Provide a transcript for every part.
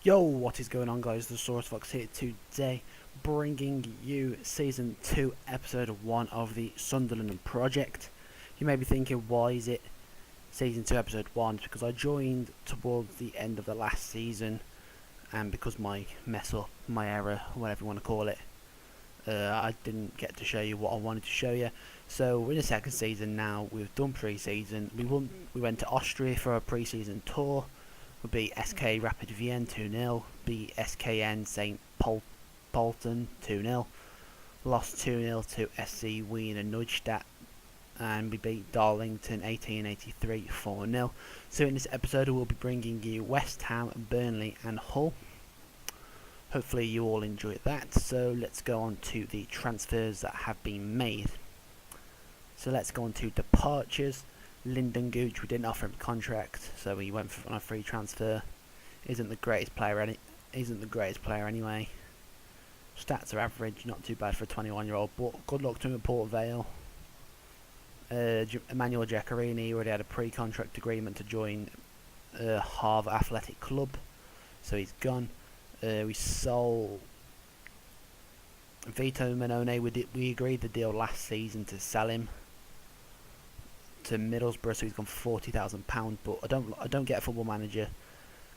Yo, what is going on, guys? The Source Fox here today, bringing you Season 2, Episode 1 of the Sunderland Project. You may be thinking, why is it Season 2, Episode 1? It's because I joined towards the end of the last season, and because my mess up, my error, whatever you want to call it, I didn't get to show you what I wanted to show you. So we're in the second season now. We've done pre-season. We went to Austria for a pre-season tour. We beat SK Rapid Vienna 2-0. Beat SKN St. Polten 2-0. Lost 2-0 to SC Wiener Neustadt. And we beat Darlington 1883 4-0. So in this episode we'll be bringing you West Ham, Burnley and Hull. Hopefully you all enjoy that. So let's go on to the transfers that have been made. So let's go on to departures. Lyndon Gooch, we didn't offer him a contract, so he went on a free transfer. Isn't the greatest player anyway. Stats are average, not too bad for a 21-year-old, but good luck to him at Port Vale. Emmanuel Giaccherini already had a pre-contract agreement to join Harvard Athletic Club, so he's gone. We sold Vito Manone. We agreed the deal last season to sell him to Middlesbrough, so he's gone for £40,000. But I don't get a Football Manager.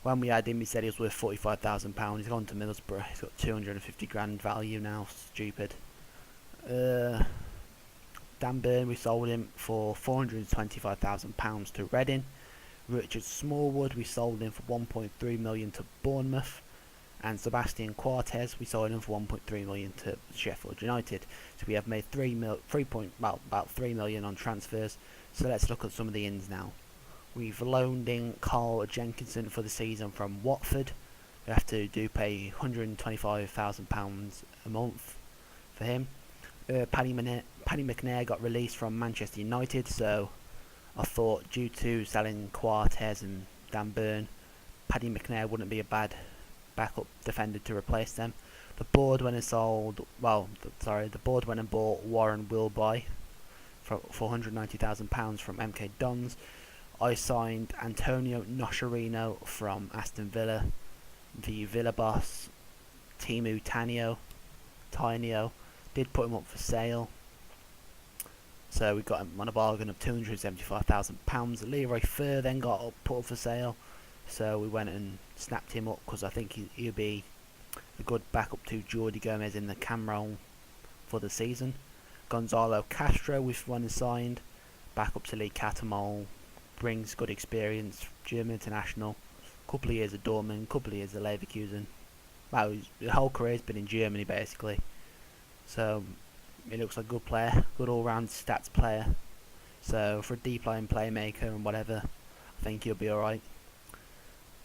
When we had him, he said he was worth £45,000. He's gone to Middlesbrough. He's got 250 grand value now. Stupid. Dan Burn, we sold him for £425,000 to Reading. Richard Smallwood, we sold him for 1.3 million to Bournemouth. And Sebastian Cortez, we sold him for 1.3 million to Sheffield United. So we have made about 3 million on transfers. So let's look at some of the ins now. We've loaned in Carl Jenkinson for the season from Watford. We have to pay £125,000 a month for him. Paddy McNair got released from Manchester United, so I thought due to selling Cortez and Dan Burn, Paddy McNair wouldn't be a bad backup defender to replace them. The board went and bought Warren Wilby for £190,000 from MK Dons. I signed Antonio Noscherino from Aston Villa. The Villa boss, Timu Tainio, did put him up for sale. So we got him on a bargain of £275,000. Leroy Fer then got put up for sale. So we went and snapped him up because I think he'll be a good backup to Jordi Gomez in the cam role for the season. Gonzalo Castro we've won and signed. Backup to Lee Catamol. Brings good experience. German international. Couple of years at Dortmund. Couple of years at Leverkusen. Well, his whole career has been in Germany basically. So he looks like a good player. Good all-round stats player. So for a deep line playmaker and whatever, I think he'll be alright.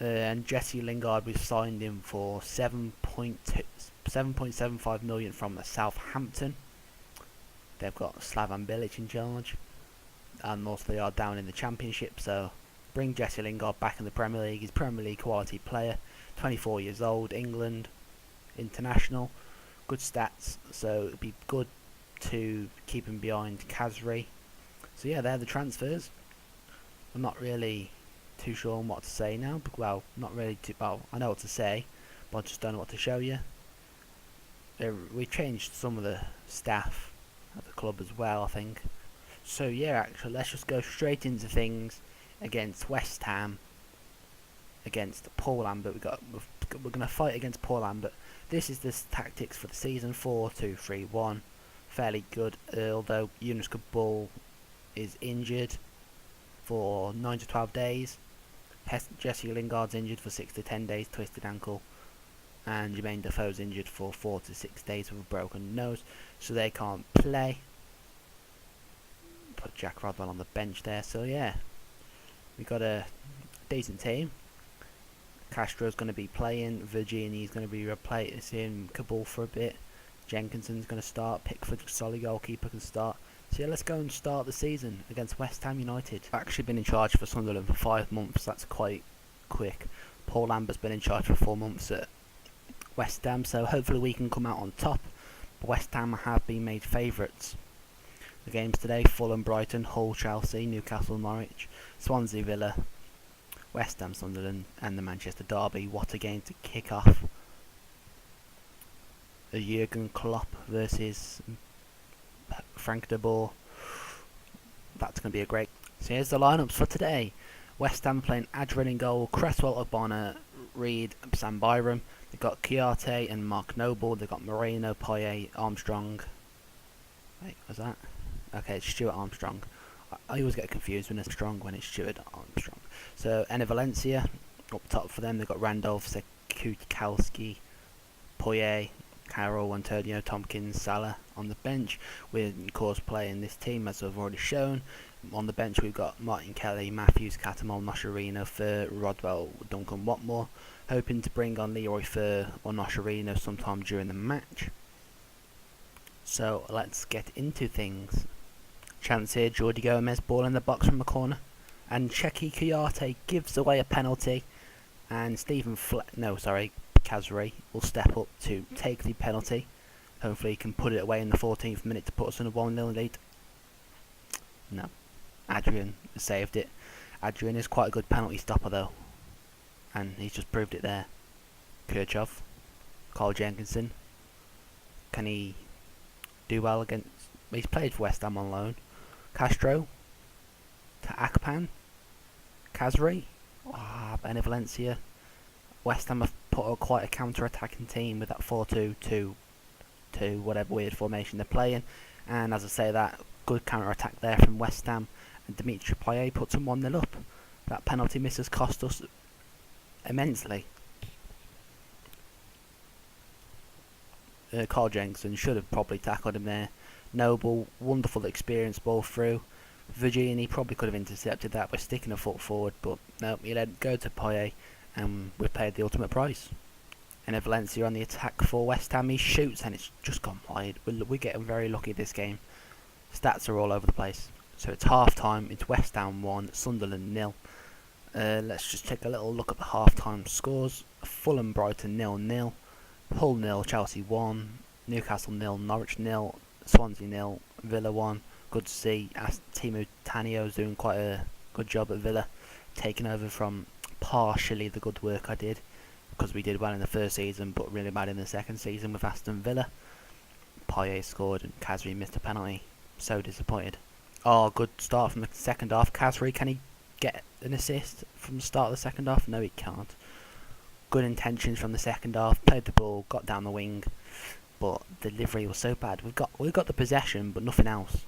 And Jesse Lingard, we've signed him for 7.75 million from Southampton. They've got Slavan Bilic in charge, and also they are down in the Championship. So bring Jesse Lingard back in the Premier League. He's a Premier League quality player, 24 years old, England international, good stats. So it'd be good to keep him behind Kazri. So yeah, they're the transfers. I'm not really too sure on what to say now. Well, not really too well. I know what to say, but I just don't know what to show you. We changed some of the staff at the club as well, I think. So yeah, actually, let's just go straight into things. Against West Ham, against Paul Lambert, we're gonna fight against Paul Lambert. This is the tactics for the season: 4-2-3-1. Fairly good, although Yunus Kabul is injured for 9 to 12 days. Jesse Lingard's injured for 6 to 10 days, twisted ankle, and Jermaine Defoe's injured for 4 to 6 days with a broken nose, so they can't play. Put Jack Rodwell on the bench there. So yeah, we got a decent team. Castro's going to be playing. Virgini's going to be replacing Kabul for a bit. Jenkinson's going to start. Pickford, solid goalkeeper, can start. So yeah, let's go and start the season against West Ham United. I've actually been in charge for Sunderland for 5 months. That's quite quick. Paul Lambert's been in charge for 4 months at West Ham, so hopefully we can come out on top. But West Ham have been made favourites. The games today: Fulham, Brighton, Hull, Chelsea, Newcastle, Norwich, Swansea, Villa, West Ham, Sunderland and the Manchester Derby. What a game to kick off. A Jurgen Klopp versus Frank de Boer. That's going to be a great. So here's the lineups for today. West Ham playing Adrian in goal, Cresswell, Ogbonna, Reed, Sam Byram. They've got Chiarte and Mark Noble. They've got Moreno, Payet, Armstrong. Wait, was that? Okay, it's Stuart Armstrong. I always get confused when it's Strong when it's Stuart Armstrong. So Enner Valencia up top for them. They've got Randolph, Sekukowski, Poyet, Carroll, Antonio, Tompkins, Salah on the bench. We're of course playing this team as I've already shown. On the bench we've got Martin Kelly, Matthews, Catamol, Noscherino, Fur, Rodwell, Duncan Watmore. Hoping to bring on Leroy Fur or Noscherino sometime during the match. So let's get into things. Chance here, Jordi Gomez, ball in the box from the corner. And Cheki Chiarte gives away a penalty. And Kazri will step up to take the penalty. Hopefully he can put it away in the 14th minute to put us in a 1-0 lead. No. Adrian saved it. Adrian is quite a good penalty stopper though. And he's just proved it there. Kirchhoff. Carl Jenkinson. Can he do well against... He's played for West Ham on loan. Castro. To Akpan. Kazri. Enner Valencia. West Ham have put out quite a counter-attacking team with that 4-2-2-2, whatever weird formation they're playing. And as I say, that good counter-attack there from West Ham. And Dimitri Payet puts them 1-0 up. That penalty miss has cost us immensely. Carl Jenkinson should have probably tackled him there. Noble, wonderful experience ball through. Virginie probably could have intercepted that by sticking a foot forward, but no, he let it go to Payet, and we paid the ultimate price. And Valencia on the attack for West Ham, he shoots and it's just gone wide. We're getting very lucky this game. Stats are all over the place. So it's half time, it's West Ham 1, Sunderland 0. Let's just take a little look at the half time scores. Fulham Brighton 0-0, Hull 0, Chelsea 1, Newcastle 0, Norwich 0, Swansea 0, Villa 1. Good to see Timu Tanio's doing quite a good job at Villa, taking over from partially the good work I did, because we did well in the first season but really bad in the second season with Aston Villa. Payet scored and Kazri missed a penalty. So disappointed. Oh, good start from the second half. Kazri, can he get an assist from the start of the second half? No, he can't. Good intentions from the second half. Played the ball, got down the wing, but delivery was so bad. We've got the possession but nothing else.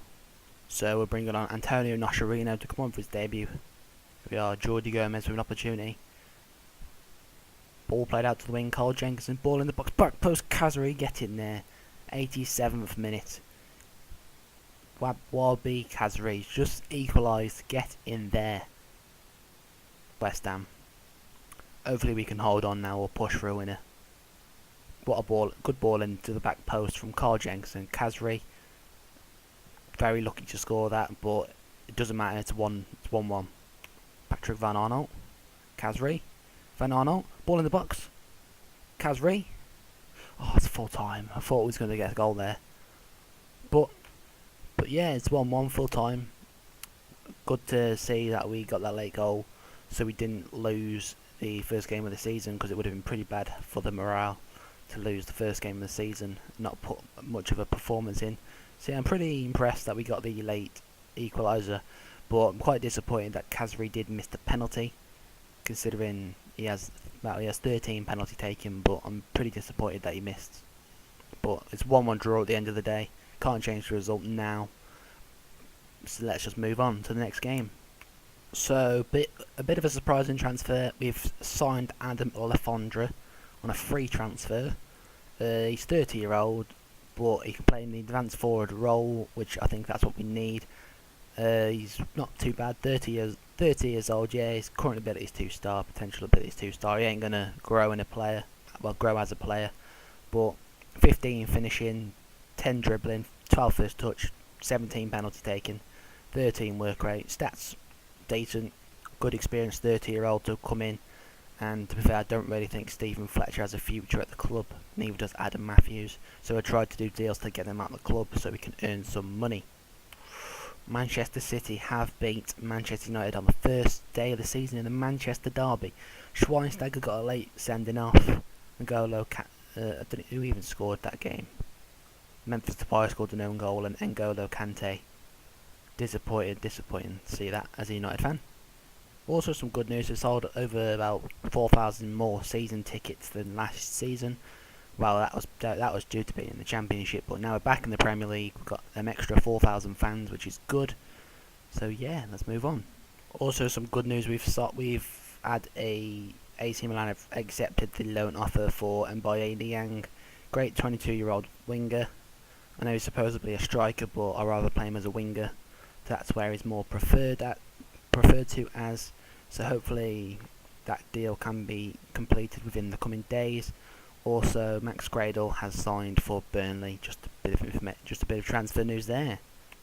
So we're bringing on Antonio Noscherino to come on for his debut. Here we are, Jordi Gomez with an opportunity. Ball played out to the wing, Carl Jenkinson, ball in the box, back post, Kazri, get in there. 87th minute. Wabi Kazri, just equalised, get in there. West Ham. Hopefully we can hold on now or push through in a... What a ball, good ball into the back post from Carl Jenkinson. Kazri, very lucky to score that, but it doesn't matter, it's 1-1. Patrick Van Arnold, Kazri, Van Arnold, ball in the box, Kazri. Oh, it's full time. I thought we was going to get a goal there, but yeah, it's 1-1 full time. Good to see that we got that late goal, so we didn't lose the first game of the season, because it would have been pretty bad for the morale to lose the first game of the season, not put much of a performance in. So yeah, I'm pretty impressed that we got the late equaliser, but I'm quite disappointed that Kazri did miss the penalty, considering he has 13 penalty taken, but I'm pretty disappointed that he missed. But it's 1-1 draw at the end of the day. Can't change the result now. So let's just move on to the next game. So a bit of a surprising transfer. We've signed Adam Lefondre on a free transfer. He's 30-year-old, but he can play in the advanced forward role, which I think that's what we need. He's not too bad. 30 years old. Yeah, his current ability is 2-star. Potential ability is 2-star. He ain't gonna grow as a player. But 15 finishing, 10 dribbling, 12 first touch, 17 penalty taken, 13 work rate. Stats decent. Good experienced 30-year-old to come in. And to be fair, I don't really think Stephen Fletcher has a future at the club. Neither does Adam Matthews. So I tried to do deals to get them out of the club so we can earn some money. Manchester City have beat Manchester United on the first day of the season in the Manchester derby. Schweinsteiger got a late sending off. N'Golo, I don't know who even scored that game. Memphis Depay scored an own goal, and N'Golo Kante. Disappointing to see that as a United fan. Also, some good news: we sold over about 4,000 more season tickets than last season. Well, that was due to be in the Championship, but now we're back in the Premier League. We've got an extra 4,000 fans, which is good. So yeah, let's move on. Also, some good news: we've had AC Milan have accepted the loan offer for Mbaye Niang, great 22-year-old winger. I know he's supposedly a striker, but I rather play him as a winger. That's where he's more preferred to as. So hopefully that deal can be completed within the coming days. Also, Max Gradel has signed for Burnley. Just a bit of transfer news there.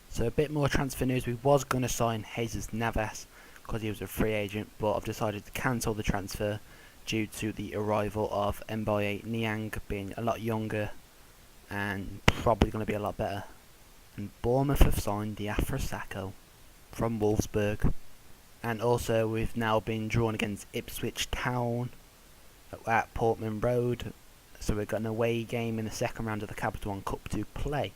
So a bit more transfer news. We was going to sign Jesus Navas because he was a free agent, but I've decided to cancel the transfer due to the arrival of Mbaye Niang being a lot younger and probably going to be a lot better. And Bournemouth have signed Diafra Sakho from Wolfsburg. And also we've now been drawn against Ipswich Town at Portman Road. So we've got an away game in the second round of the Capital One Cup to play.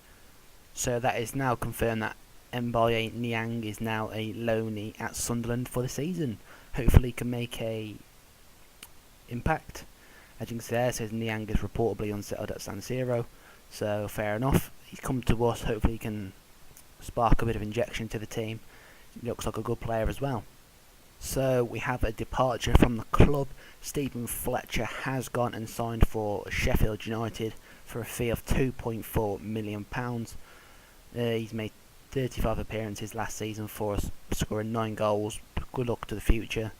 So that is now confirmed that Mbaye Niang is now a loanee at Sunderland for the season. Hopefully he can make a impact. As you can see there, it says Niang is reportedly unsettled at San Siro. So fair enough. He's come to us. Hopefully he can spark a bit of injection to the team. He looks like a good player as well. So we have a departure from the club. Stephen Fletcher has gone and signed for Sheffield United for a fee of £2.4 million. He's made 35 appearances last season for us, scoring 9 goals. Good luck to the future.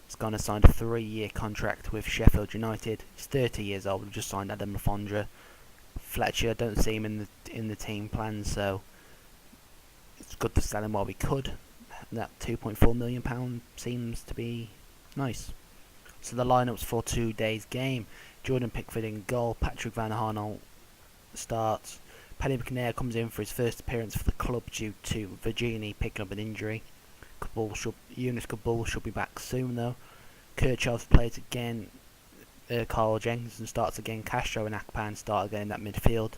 He's gone and signed a 3-year contract with Sheffield United. He's 30 years old. We've just signed Adam Lafondra. Fletcher, don't see him in the team plans, so it's good to sell him while we could. That £2.4 million seems to be nice. So the lineups for today's game: Jordan Pickford in goal, Patrick Van Aanholt starts. Paddy McNair comes in for his first appearance for the club due to Virginie picking up an injury. Yunus Kabul should be back soon though. Kirchhoff plays again. Carl Jenkinson starts again. Castro and Akpan start again in that midfield.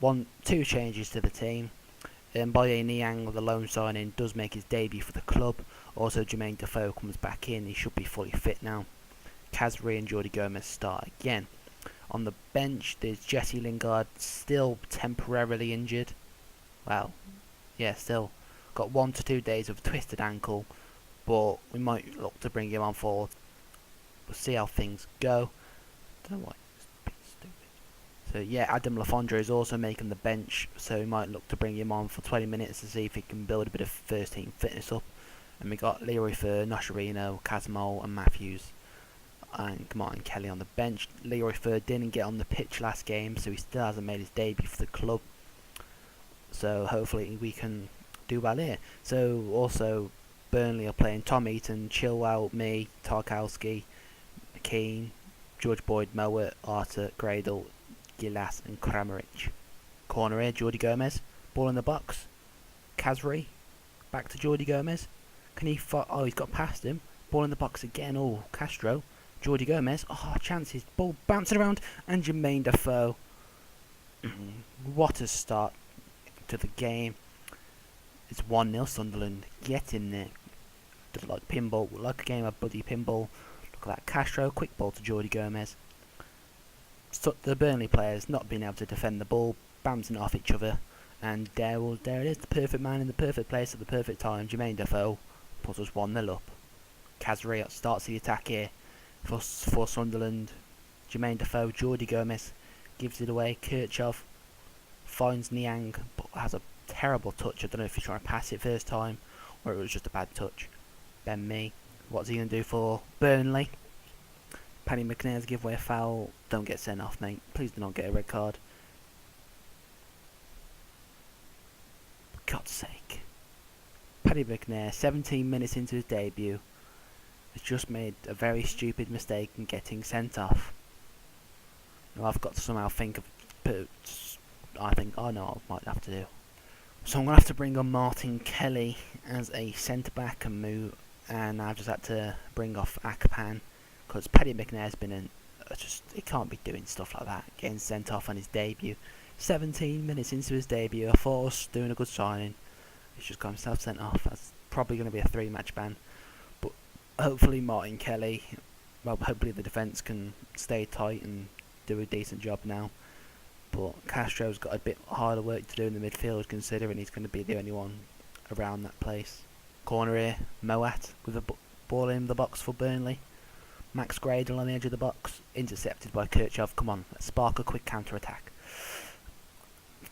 2 changes to the team. Mbaye Niang, the loan signing, does make his debut for the club. Also, Jermaine Defoe comes back in. He should be fully fit now. Kazri and Jordi Gomez start again. On the bench, there's Jesse Lingard, still temporarily injured. Well, yeah, still got 1 to 2 days of twisted ankle, but we might look to bring him on for. We'll see how things go. Don't know why. So yeah, Adam Lafondra is also making the bench, so we might look to bring him on for 20 minutes to see if he can build a bit of first team fitness up. And we got Leroy Fer, Noscherino, Casmol and Matthews and Martin Kelly on the bench. Leroy Fer didn't get on the pitch last game, so he still hasn't made his debut for the club. So hopefully we can do well here. So also Burnley are playing Tom Eaton, Chilwell, me, Tarkowski, Keane, George Boyd, Mowat, Arter, Gradel, Gilas and Kramaric. Corner here, Jordi Gomez. Ball in the box. Kazri. Back to Jordi Gomez. Can he oh, he's got past him. Ball in the box again. Oh, Castro. Jordi Gomez. Oh, chances. Ball bouncing around. And Jermaine Defoe. What a start to the game. It's 1-0 Sunderland. Get in there. Just like pinball. Like a game of buddy pinball. Look at that. Castro. Quick ball to Jordi Gomez. The Burnley players not being able to defend the ball, bouncing off each other, and there it is, the perfect man in the perfect place at the perfect time. Jermaine Defoe puts us 1-0 up. Kazri starts the attack here for Sunderland. Jermaine Defoe, Jordi Gomez gives it away. Kirchhoff finds Niang, but has a terrible touch. I don't know if he's trying to pass it first time or it was just a bad touch. Ben Mee, what's he going to do for Burnley? Paddy McNair's give away a foul. Don't get sent off, mate. Please do not get a red card. For God's sake. Paddy McNair, 17 minutes into his debut, has just made a very stupid mistake in getting sent off. Now I've got to somehow think of... oh no, I might have to do. So I'm going to have to bring on Martin Kelly as a centre-back and I've just had to bring off Akpan because Paddy McNair's been in, he can't be doing stuff like that, getting sent off on his debut. 17 minutes into his debut, I thought I was doing a good signing. He's just got himself sent off. That's probably going to be a 3-match ban. But hopefully Martin Kelly, hopefully the defence can stay tight and do a decent job now. But Castro's got a bit harder work to do in the midfield, considering he's going to be the only one around that place. Corner here, Moat with a ball in the box for Burnley. Max Gradle on the edge of the box, intercepted by Kirchhoff. Come on, let's spark a quick counter-attack.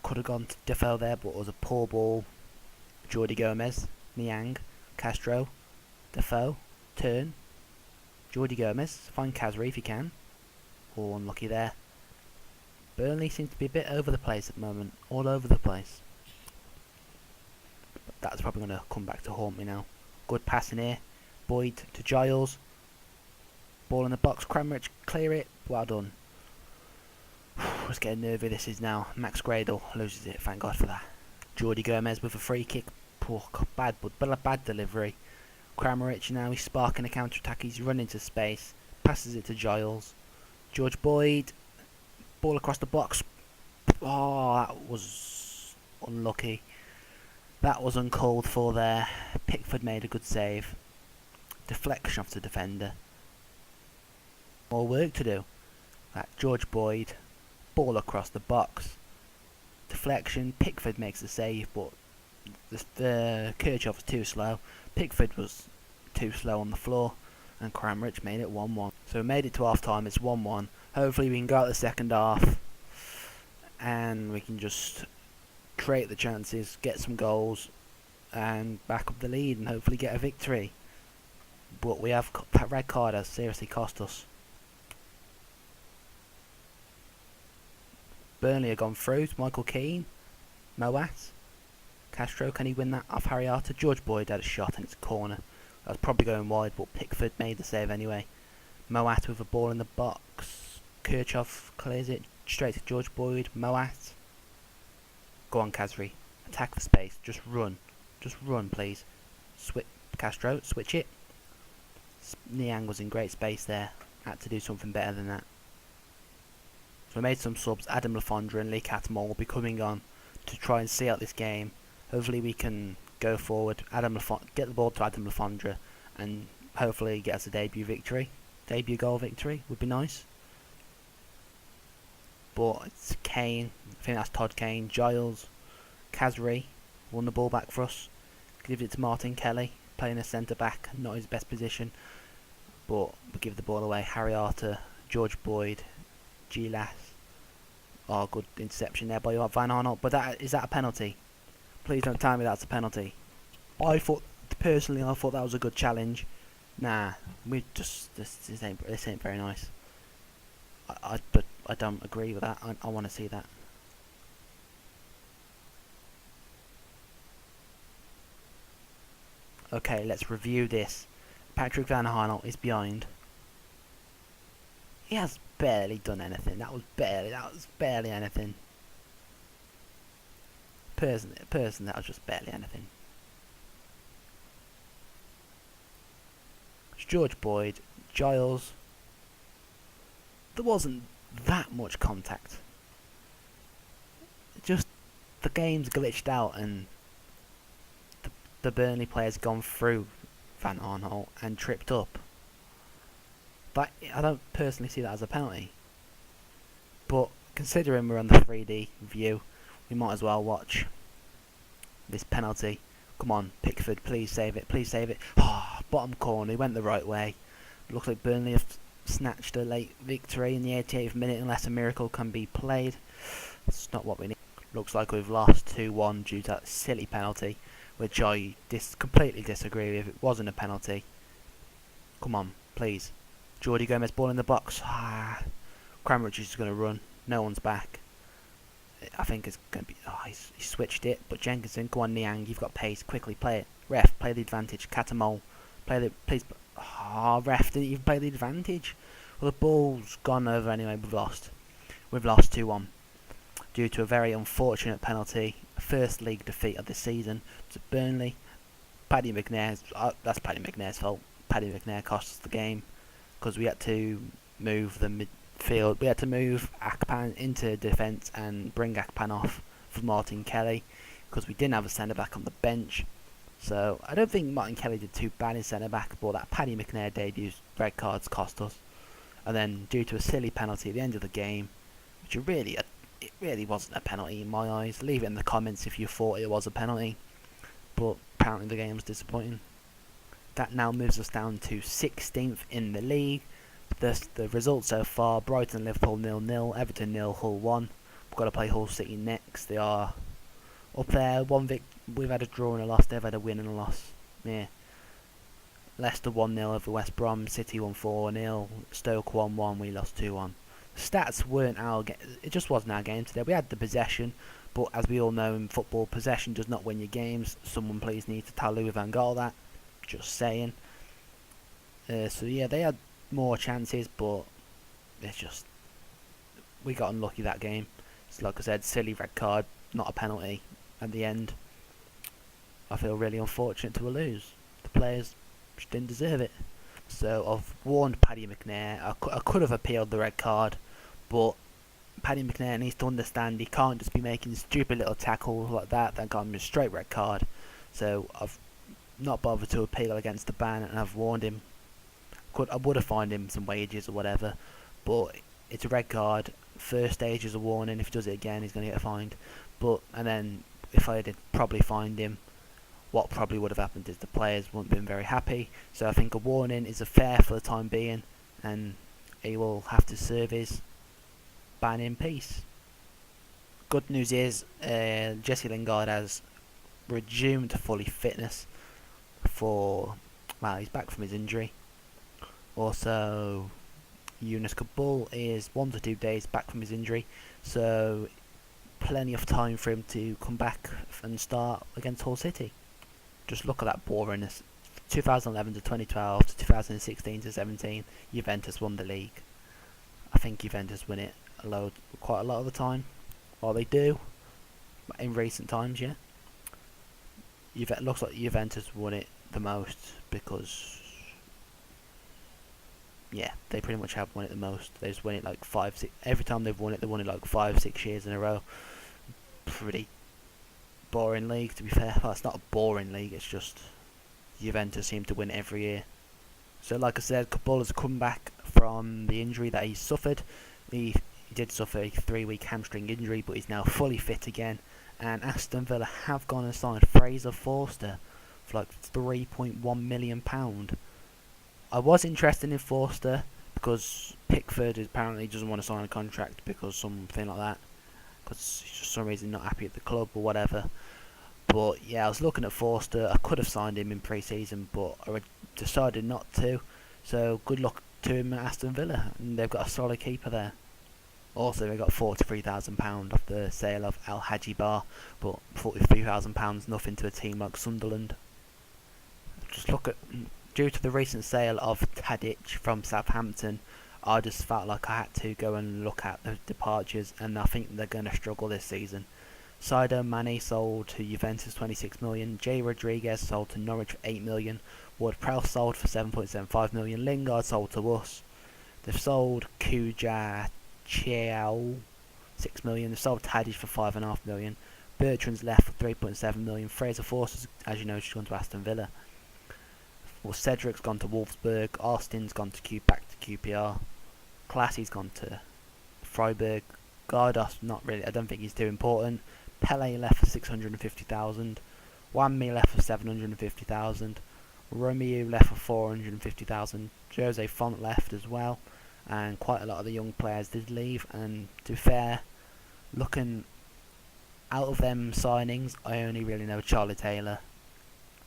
Could have gone to Defoe there, but it was a poor ball. Jordi Gomez, Niang, Castro, Defoe, turn. Jordi Gomez, find Kazri if you can. Oh, unlucky there. Burnley seems to be a bit over the place at the moment, all over the place. But that's probably going to come back to haunt me now. Good passing here. Boyd to Giles. Ball in the box. Cranbridge, clear it. Well done. Let's get nervy this is now. Max Gradle loses it, thank God for that. Jordi Gomez with a free kick. Poor, bad delivery. Kramaric now, he's sparking a counter-attack. He's running to space. Passes it to Giles. George Boyd. Ball across the box. Oh, that was unlucky. That was uncalled for there. Pickford made a good save. Deflection off the defender. More work to do. That George Boyd. Ball across the box. Deflection. Pickford makes the save, but the Kirchhoff was too slow. Pickford was too slow on the floor, and Kramaric made it 1-1. So we made it to half time. It's 1-1. Hopefully we can go out the second half and we can just create the chances, get some goals and back up the lead and hopefully get a victory. But we have that red card has seriously cost us. Burnley have gone through to Michael Keane, Moat, Castro, can he win that off Harriata? George Boyd had a shot and it's a corner. That was probably going wide, but Pickford made the save anyway. Moat with a ball in the box. Kirchhoff clears it straight to George Boyd. Moat. Go on, Kazri. Attack the space. Just run. Just run, please. Castro, switch it. Niang was in great space there. Had to do something better than that. So we made some subs. Adam Lafondra and Lee Catamore will be coming on to try and see out this game. Hopefully we can go forward. Get the ball to Adam Lafondra and hopefully get us a debut victory. Debut goal victory would be nice. But it's Kane. I think that's Todd Kane. Giles. Kazri won the ball back for us. Give it to Martin Kelly. Playing a centre back. Not his best position. But we give the ball away. Harriata. George Boyd. Gilas. Oh, good interception there by Van Arnold. But is that a penalty? Please don't tell me that's a penalty. I thought that was a good challenge. Nah, this ain't very nice. But I don't agree with that. I want to see that. Okay, let's review this. Patrick Van Arnold is behind. He has barely done anything. That was barely anything. Person, that was just barely anything. It's George Boyd, Giles. There wasn't that much contact. Just the game's glitched out and the Burnley player's gone through Van Arnold and tripped up. But I don't personally see that as a penalty. But considering we're on the 3D view, we might as well watch this penalty. Come on, Pickford, please save it, please save it. Oh, bottom corner, he went the right way. Looks like Burnley have snatched a late victory in the 88th minute unless a miracle can be played. That's not what we need. Looks like we've lost 2-1 due to that silly penalty, which I completely disagree with. It wasn't a penalty. Come on, please. Jordi Gomez, ball in the box. Kramaric is going to run. No one's back. I think it's going to be... Oh, he switched it. But Jenkinson, go on, Niang. You've got pace. Quickly play it. Ref, play the advantage. Catamole, please. Oh, ref didn't even play the advantage. Well, the ball's gone over anyway. We've lost. We've lost 2-1 due to a very unfortunate penalty first league defeat of the season to Burnley. Paddy McNair's that's Paddy McNair's fault. Paddy McNair cost us the game because we had to move the midfield. We had to move Akpan into defence and bring Akpan off for Martin Kelly because we didn't have a centre back on the bench. So I don't think Martin Kelly did too bad in centre back, but that Paddy McNair debut, red cards cost us. And then due to a silly penalty at the end of the game, which it really wasn't a penalty in my eyes. Leave it in the comments if you thought it was a penalty, but apparently the game was disappointing. That now moves us down to 16th in the league. The results so far: Brighton, Liverpool 0-0, Everton 0, Hull 1. We've got to play Hull City next. They are up there. We've had a draw and a loss. They've had a win and a loss. Yeah. Leicester 1-0 over West Brom. City won 4-0. Stoke 1-1. We lost 2-1. Stats weren't our game. It just wasn't our game today. We had the possession, but as we all know in football, possession does not win your games. Someone please need to tell Louis van Gaal that. Just saying. So yeah, they had more chances, but it's just we got unlucky that game. So like I said, silly red card, not a penalty at the end. I feel really unfortunate to lose. The players just didn't deserve it. So I've warned Paddy McNair. I could have appealed the red card, but Paddy McNair needs to understand he can't just be making stupid little tackles like that got him a straight red card. So I've not bothered to appeal against the ban, and I've warned him. I would have fined him some wages or whatever, but it's a red card. First stage is a warning. If he does it again, he's going to get fined. And then if I did probably fined him, what probably would have happened is the players wouldn't have been very happy. So I think a warning is fair for the time being, and he will have to serve his ban in peace. Good news is Jesse Lingard has resumed fully fitness he's back from his injury. Also, Yunus Kabul is 1 to 2 days back from his injury, so plenty of time for him to come back and start against Hull City. Just look at that boringness. 2011 to 2012 to 2016 to 17, Juventus won the league. I think Juventus win it quite a lot of the time. Well, they do in recent times, yeah. It looks like Juventus won it the most because, yeah, they pretty much have won it the most. They just win it like 5, 6. Every time they've won it, they won it like 5, 6 years in a row. Pretty boring league, to be fair. Well, it's not a boring league. It's just Juventus seem to win every year. So, like I said, Kabul has come back from the injury that he suffered. He did suffer a 3-week hamstring injury, but he's now fully fit again. And Aston Villa have gone and signed Fraser Forster for like £3.1 million. I was interested in Forster because Pickford apparently doesn't want to sign a contract because something like that. Because he's for some reason not happy at the club or whatever. But yeah, I was looking at Forster. I could have signed him in pre-season, but I decided not to. So good luck to him at Aston Villa, and they've got a solid keeper there. Also, they got £43,000 off the sale of Al Hadji Bar, but £43,000 nothing to a team like Sunderland. Just look at, due to the recent sale of Tadic from Southampton, I just felt like I had to go and look at the departures, and I think they're going to struggle this season. Sadio Mane sold to Juventus 26 million, Jay Rodriguez sold to Norwich for 8 million, Ward-Prowse sold for 7.75 million, Lingard sold to us. They've sold Kuja Chiao 6 million, they've sold Tadic for 5.5 million, Bertrand's left for 3.7 million, Fraser Forster's, as you know, she's gone to Aston Villa. Well, Cedric's gone to Wolfsburg, Austin's gone back to QPR, Classy's gone to Freiburg, Gardos, not really, I don't think he's too important. Pele left for 650,000, Wanmi left for 750,000, Romeo left for 450,000, Jose Font left as well, and quite a lot of the young players did leave. And to be fair, looking out of them signings, I only really know Charlie Taylor,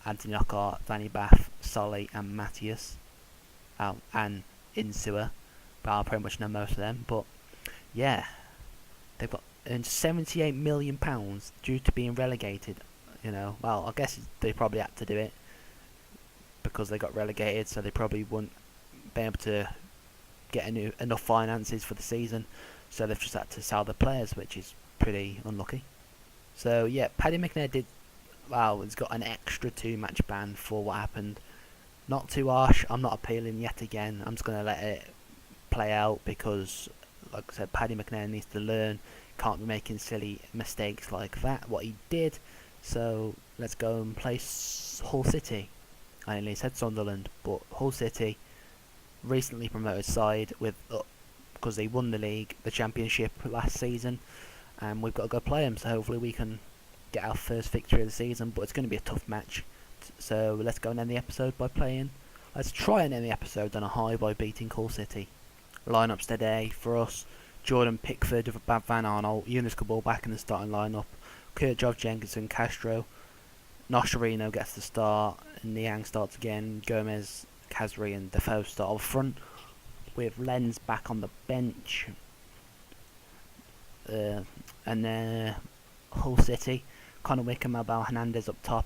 Anthony Knockaert, Danny Bath, Solly and Matthias, and Insua, but I pretty much know most of them. But yeah, they've got £78 million due to being relegated. You know, well, I guess they probably had to do it because they got relegated, so they probably wouldn't be able to get enough finances for the season, so they've just had to sell the players, which is pretty unlucky. So yeah, Paddy McNair did well. He's got an extra 2-match ban for what happened. Not too harsh. I'm not appealing yet again. I'm just gonna let it play out because, like I said, Paddy McNair needs to learn. Can't be making silly mistakes like that. What he did. So let's go and play Hull City. I only said Sunderland, but Hull City, recently promoted side with because they won the championship last season, and we've got to go play them. So hopefully we can get our first victory of the season. But it's going to be a tough match. So let's go and end the episode by playing. Let's try and end the episode on a high by beating Hull City. Lineups today for us: Jordan Pickford with Bab Van Arnold, Eunice Cabal back in the starting lineup, Kurt Job Jenkinson, Castro, Noscherino gets the start, and Niang starts again. Gomez, Kazri and Defoe start up front, with Lenz back on the bench. And Hull City, Connor Wickham, Abel Hernandez up top.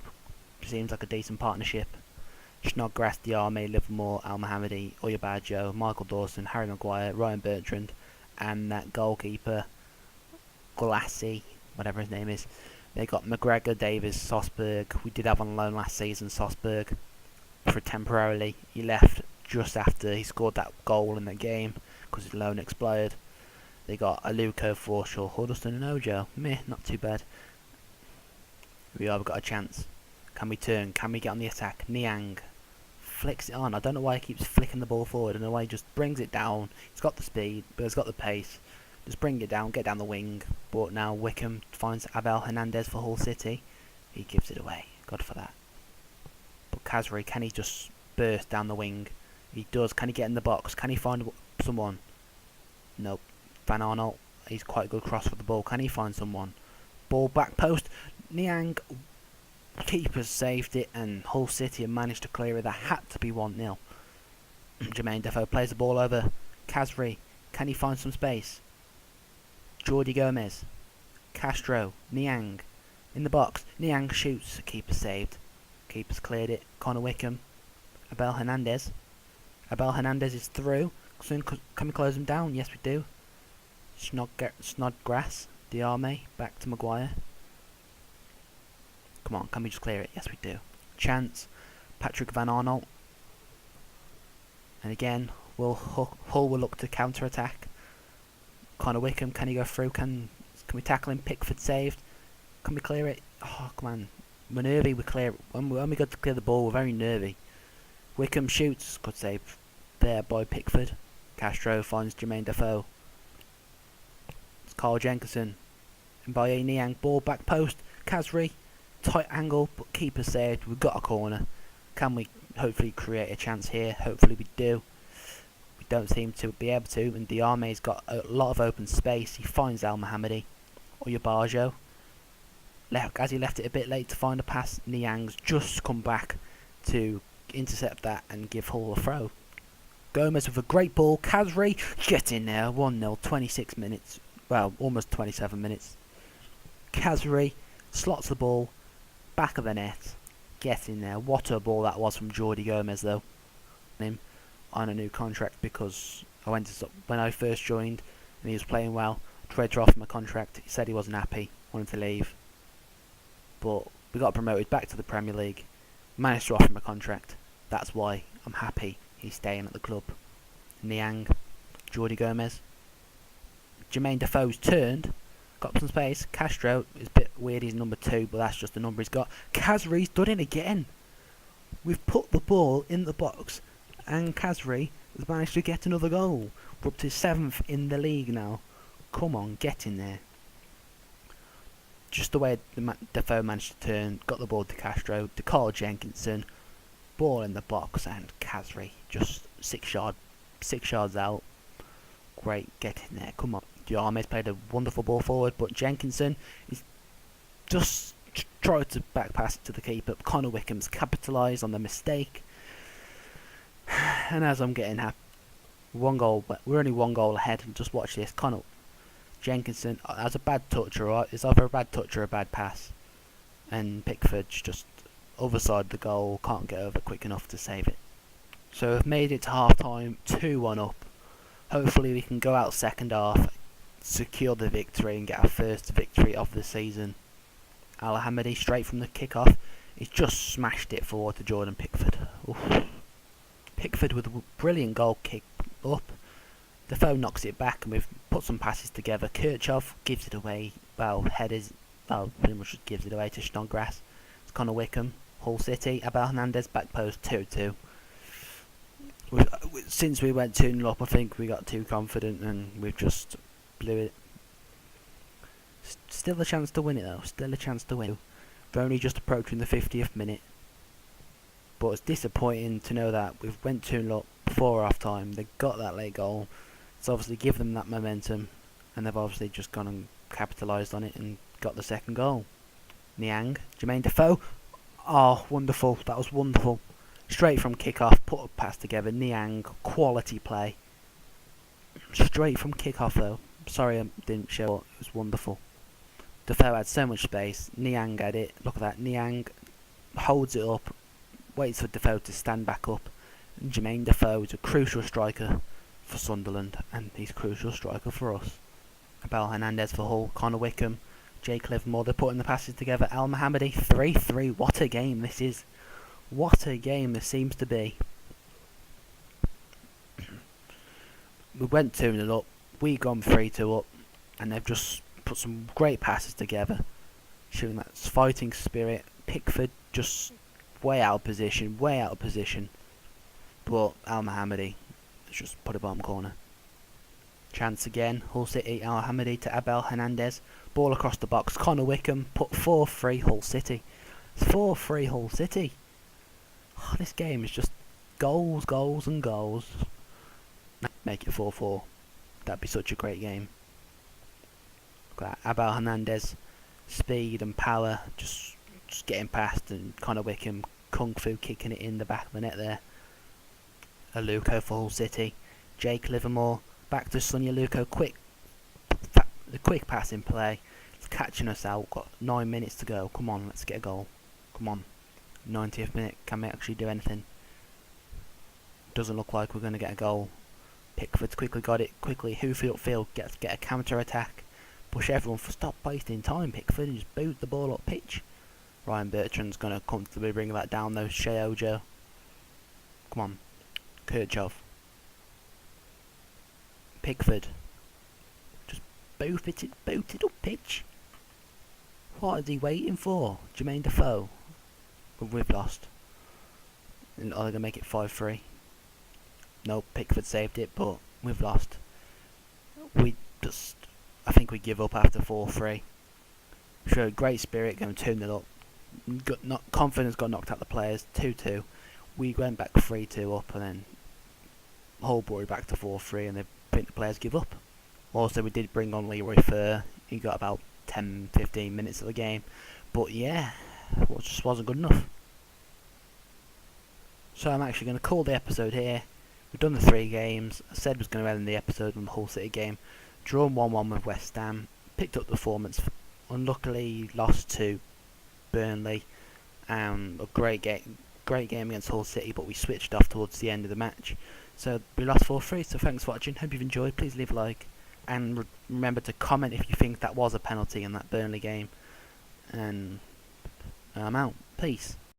Seems like a decent partnership. Snodgrass, Diarme, Livermore, Al Mohammadi, Oyabajo, Michael Dawson, Harry Maguire, Ryan Bertrand, and that goalkeeper, Glassy, whatever his name is. They got McGregor, Davis, Sosberg. We did have on loan last season, Sosberg, for temporarily. He left just after he scored that goal in the game because his loan expired. They got Aluko, Forshaw, Huddleston and Ojo. Meh, not too bad. We've got a chance. Can we turn? Can we get on the attack? Niang flicks it on. I don't know why he keeps flicking the ball forward. I don't know why he just brings it down. He's got the speed, but he's got the pace. Just bring it down, get down the wing. But now Wickham finds Abel Hernandez for Hull City. He gives it away. God for that. But Kazri, can he just burst down the wing? He does. Can he get in the box? Can he find someone? Nope. Van Arnold, he's quite a good cross for the ball. Can he find someone? Ball back post. Niang, keepers saved it, and Hull City have managed to clear it. That had to be 1-0. Jermaine Defoe plays the ball over. Kazri, can he find some space? Jordi Gomez, Castro, Niang, in the box. Niang shoots, keeper saved. Keeper's cleared it. Connor Wickham, Abel Hernandez. Abel Hernandez is through. Soon can we close him down? Yes, we do. Snodgrass, Diarme, back to Maguire. Come on, can we just clear it? Yes, we do. Chance, Patrick Van Arnold. And again, Hull will look to counter-attack. Connor Wickham, can he go through? Can we tackle him? Pickford saved. Can we clear it? Oh, come on. We're nervy, we clear it. When we got to clear the ball, we're very nervy. Wickham shoots. Good save there by Pickford. Castro finds Jermaine Defoe. It's Carl Jenkinson. And by Niang, ball back post. Kazri, tight angle, but keeper saved. We've got a corner. Can we hopefully create a chance here? Hopefully we do. We don't seem to be able to, and Diarme's got a lot of open space. He finds Al Mohammadi. Oyabajo. As he left it a bit late to find a pass, Niang's just come back to intercept that and give Hull a throw. Gomez with a great ball. Kazri, get in there. 1-0, 26 minutes. Well, almost 27 minutes. Kazri slots the ball, back of the net. Get in there. What a ball that was from Jordi Gomez, though. Him on a new contract because when I first joined and he was playing well. Tried to offer him a contract. He said he wasn't happy, wanted to leave. But we got promoted back to the Premier League. Managed to offer him a contract. That's why I'm happy he's staying at the club. Niang, Jordi Gomez. Jermaine Defoe's turned. Got some space. Castro is a bit weird. He's number 2, but that's just the number he's got. Kazri's done it again. We've put the ball in the box, and Kazri has managed to get another goal. We're up to 7th in the league now. Come on, get in there. Just the way Defoe managed to turn, got the ball to Castro, to Carl Jenkinson, ball in the box, and Kazri just 6 yards out. Great, get in there, come on. Diarme's played a wonderful ball forward, but Jenkinson is just tried to back pass it to the keeper. Connor Wickham's capitalised on the mistake. And as I'm getting happy, we're only 1 goal ahead. Just watch this. Connor Jenkinson has a bad touch, alright? It's either a bad touch or a bad pass. And Pickford's just other side of the goal, can't get over quick enough to save it. So we've made it to half time, 2-1 up. Hopefully we can go out second half, secure the victory and get our first victory of the season. Al-Hamadi straight from the kick-off. He's just smashed it forward to Jordan Pickford. Oof. Pickford with a brilliant goal kick up. Defoe knocks it back, and we've put some passes together. Kirchhoff gives it away. Pretty much just gives it away to Snodgrass. It's Connor Wickham. Hull City. Abel Hernandez back post 2-2. Since we went 2-0 up, I think we got too confident and we've just blew it. Still a chance to win it though. Still a chance to win. We're only just approaching the 50th minute. But it's disappointing to know that we've went 2-0 up before half time. They got that late goal. It's obviously given them that momentum, and they've obviously just gone and capitalised on it and got the second goal. Niang, Jermaine Defoe. Oh, wonderful. That was wonderful. Straight from kick-off, put a pass together. Niang, quality play. Straight from kick-off though. Sorry I didn't show it. It was wonderful. Defoe had so much space. Niang had it. Look at that. Niang holds it up. Waits for Defoe to stand back up. And Jermaine Defoe is a crucial striker for Sunderland, and he's a crucial striker for us. Abel Hernandez for Hull. Connor Wickham. Jake Livermore. They're putting the passes together. Al Mohammadi 3-3. What a game this is. What a game this seems to be. We went 2-0 up. We gone 3-2 up, and they've just put some great passes together, showing that fighting spirit. Pickford just way out of position, but Al Mohammadi has just put a bottom corner. Chance again. Hull City. Al Mohammadi to Abel Hernandez. Ball across the box. Connor Wickham put 4-3 Hull City. It's 4-3 Hull City. Oh, this game is just goals, goals and goals. Make it 4-4. That'd be such a great game. Look at that. Abel Hernandez, speed and power, just getting past, and Connor Wickham kung fu kicking it in the back of the net there. Aluko for Hull City. Jake Livermore back to Sonny Aluko. The quick passing play. It's catching us out. Got 9 minutes to go. Come on, let's get a goal. Come on. 90th minute. Can we actually do anything? Doesn't look like we're going to get a goal. Pickford's quickly got it. Quickly, Hoofy upfield. Get a counter attack. Push everyone for stop wasting time. Pickford and just boot the ball up pitch. Ryan Bertrand's going to comfortably bring that down though. Shea Ojo. Come on. Kirchhoff. Pickford. Just boot it up pitch. What is he waiting for? Jermaine Defoe. But we've lost. And are they going to make it 5-3? No, Pickford saved it, but we've lost. I think we give up after 4-3. Showed great spirit, going 2-0 up. Confidence got knocked out the players. 2-2. We went back 3-2 up, and then Hull brought it back to 4-3, and I think the players give up. Also, we did bring on Leroy Fer. He got about 10-15 minutes of the game, but yeah, it just wasn't good enough. So I'm actually going to call the episode here. We've done the 3 games. I said I was going to end the episode on the Hull City game. Drawn 1-1 with West Ham. Picked up the performance. Unluckily lost to Burnley. A great game against Hull City, but we switched off towards the end of the match. So we lost 4-3. So thanks for watching. Hope you've enjoyed. Please leave a like. And remember to comment if you think that was a penalty in that Burnley game. And I'm out. Peace.